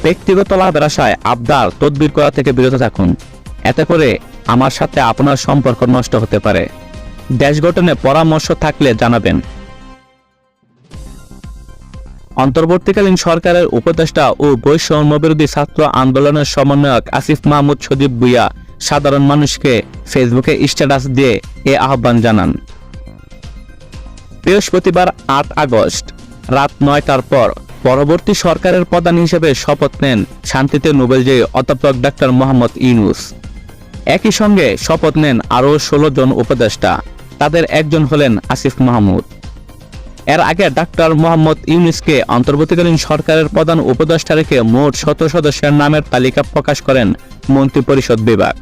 ব্যক্তিগত লাভের আশায় আবদার তদবির করা থেকে বিরত থাকুন। এতে করে আমার সাথে আপনার সম্পর্ক নষ্ট হতে পারে। দেশ গঠনে পরামর্শ থাকলে জানাবেন। অন্তর্বর্তীকালীন সরকারের উপদেষ্টা ও বৈষম্যবিরোধী ছাত্র আন্দোলনের সমন্বয়ক আসিফ মাহমুদ সজীব ভুঁইয়া সাধারণ মানুষকে ফেসবুকে স্ট্যাটাস দিয়ে এ আহ্বান জানান। বৃহস্পতিবার ৮ আগস্ট রাত ৯টার পর পরবর্তী সরকারের প্রধান হিসেবে শপথ নেন শান্তিতে নোবেলজয়ী অধ্যাপক ডাক্তার মোহাম্মদ ইউনূস। একই সঙ্গে শপথ নেন আরও ১৬ জন উপদেষ্টা। তাদের একজন হলেন আসিফ মাহমুদ। এর আগে ডাক্তার মোহাম্মদ ইউনূসকে অন্তর্বর্তীকালীন সরকারের প্রধান উপদেষ্টা রেখে মোট ১৭ সদস্যের নামের তালিকা প্রকাশ করেন মন্ত্রিপরিষদ বিভাগ।